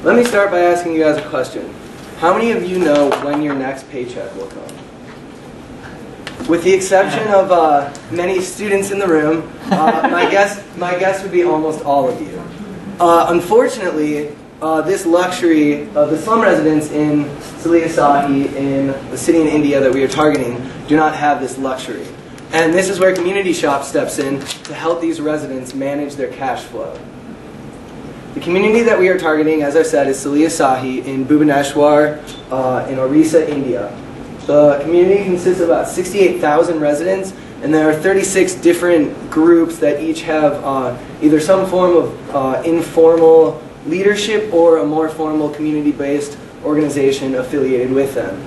Let me start by asking you guys a question. How many of you know when your next paycheck will come? With the exception of many students in the room, my guess would be almost all of you. Unfortunately, this luxury of the slum residents in Salih Sahi in the city in India that we are targeting do not have this luxury. And this is where Community Shop steps in to help these residents manage their cash flow. The community that we are targeting, as I said, is Salih Sahi in Bhubaneswar in Orissa, India. The community consists of about 68,000 residents, and there are 36 different groups that each have either some form of informal leadership or a more formal community-based organization affiliated with them.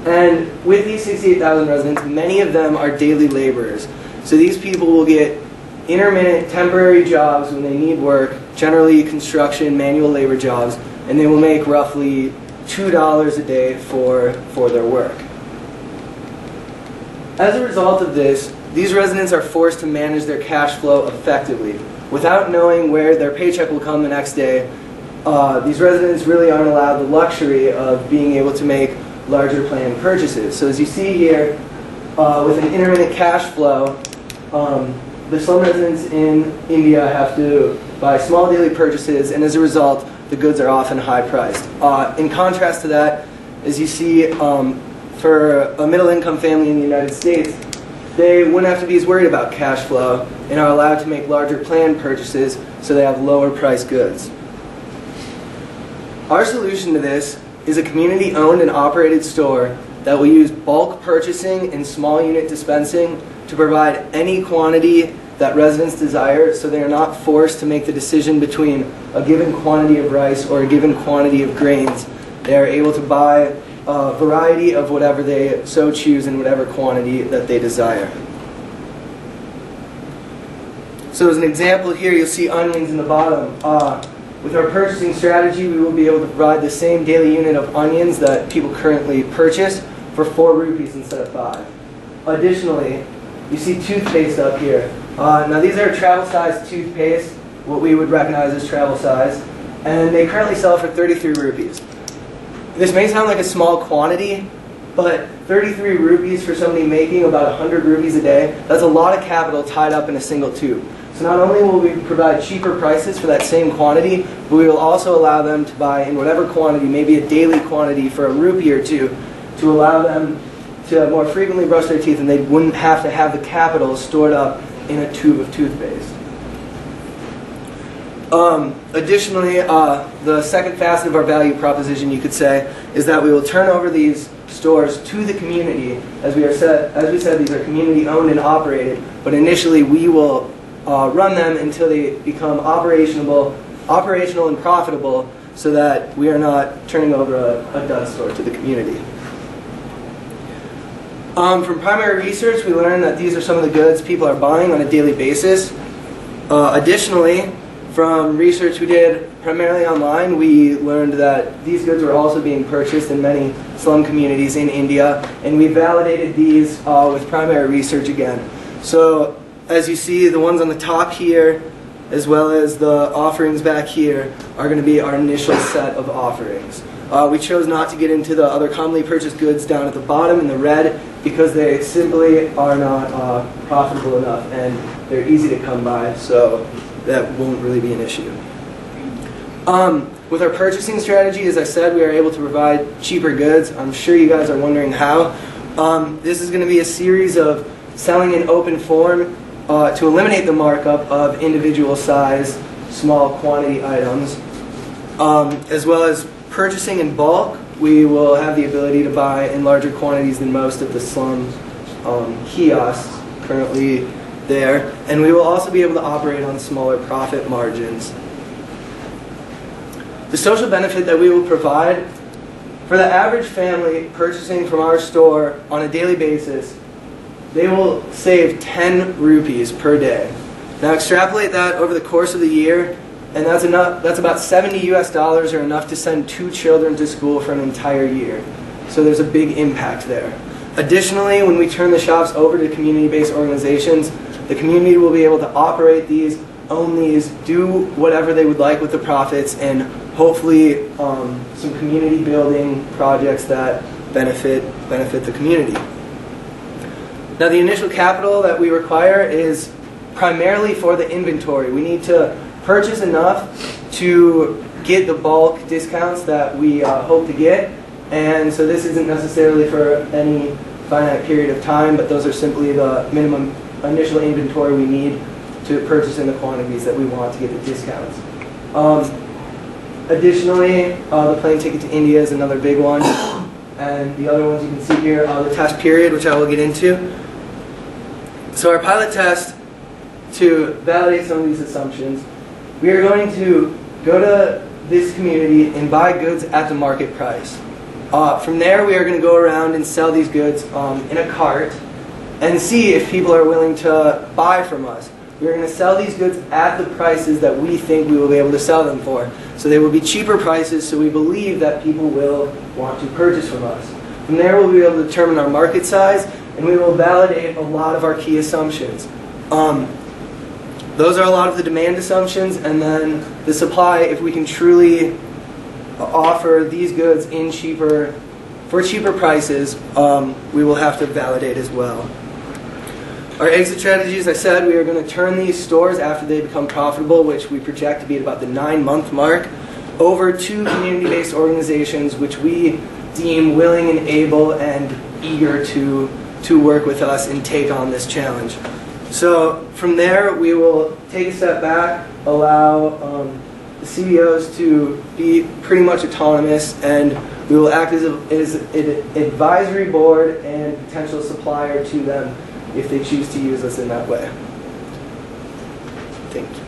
And with these 68,000 residents, many of them are daily laborers. So these people will get intermittent, temporary jobs when they need work, generally construction, manual labor jobs, and they will make roughly $2 a day for their work. As a result of this, these residents are forced to manage their cash flow effectively. Without knowing where their paycheck will come the next day, these residents really aren't allowed the luxury of being able to make larger planned purchases. So as you see here, with an intermittent cash flow, the slum residents in India have to buy small daily purchases, and as a result, the goods are often high priced. In contrast to that, as you see, for a middle-income family in the United States, they wouldn't have to be as worried about cash flow and are allowed to make larger planned purchases, so they have lower priced goods. Our solution to this is a community-owned and operated store that will use bulk purchasing and small unit dispensing to provide any quantity that residents desire, so they are not forced to make the decision between a given quantity of rice or a given quantity of grains. They are able to buy a variety of whatever they so choose in whatever quantity that they desire. So as an example here, you'll see onions in the bottom. With our purchasing strategy, we will be able to provide the same daily unit of onions that people currently purchase for 4 rupees instead of 5. Additionally, you see toothpaste up here. Now these are travel size toothpaste, what we would recognize as travel size, and they currently sell for 33 rupees. This may sound like a small quantity, but 33 rupees for somebody making about 100 rupees a day, that's a lot of capital tied up in a single tube. So not only will we provide cheaper prices for that same quantity, but we will also allow them to buy in whatever quantity, maybe a daily quantity for a rupee or two, to allow them to more frequently brush their teeth, and they wouldn't have to have the capital stored up in a tube of toothpaste. Additionally, the second facet of our value proposition, you could say, is that we will turn over these stores to the community. As we said, these are community owned and operated, but initially we will run them until they become operational and profitable, so that we are not turning over a dud store to the community. From primary research, we learned that these are some of the goods people are buying on a daily basis. Additionally, from research we did primarily online, we learned that these goods were also being purchased in many slum communities in India, and we validated these with primary research again. So, as you see, the ones on the top here, as well as the offerings back here, are going to be our initial set of offerings. We chose not to get into the other commonly purchased goods down at the bottom in the red because they simply are not profitable enough and they're easy to come by, so that won't really be an issue. With our purchasing strategy, as I said, we are able to provide cheaper goods. I'm sure you guys are wondering how. This is going to be a series of selling in open form to eliminate the markup of individual size, small quantity items, as well as purchasing in bulk. We will have the ability to buy in larger quantities than most of the slum kiosks currently there, and we will also be able to operate on smaller profit margins. The social benefit that we will provide for the average family purchasing from our store on a daily basis, they will save 10 rupees per day. Now extrapolate that over the course of the year, and that's about $70 US or enough to send 2 children to school for an entire year. So there's a big impact there. Additionally, when we turn the shops over to community-based organizations, the community will be able to operate these, own these, do whatever they would like with the profits, and hopefully some community building projects that benefit the community. Now, the initial capital that we require is primarily for the inventory. We need to purchase enough to get the bulk discounts that we hope to get, and so this isn't necessarily for any finite period of time, but those are simply the minimum initial inventory we need to purchase in the quantities that we want to get the discounts. Additionally, the plane ticket to India is another big one, and the other ones you can see here are the test period, which I will get into. So our pilot test, to validate some of these assumptions, we are going to go to this community and buy goods at the market price. From there, we are going to go around and sell these goods in a cart and see if people are willing to buy from us. We are going to sell these goods at the prices that we think we will be able to sell them for. So they will be cheaper prices, so we believe that people will want to purchase from us. From there, we'll be able to determine our market size, and we will validate a lot of our key assumptions. Those are a lot of the demand assumptions, and then the supply, if we can truly offer these goods for cheaper prices, we will have to validate as well. Our exit strategy, as I said, we are going to turn these stores after they become profitable, which we project to be at about the 9-month mark, over to community-based organizations which we deem willing and able and eager to work with us and take on this challenge. So from there, we will take a step back, allow the CBOs to be pretty much autonomous, and we will act as an advisory board and potential supplier to them if they choose to use us in that way. Thank you.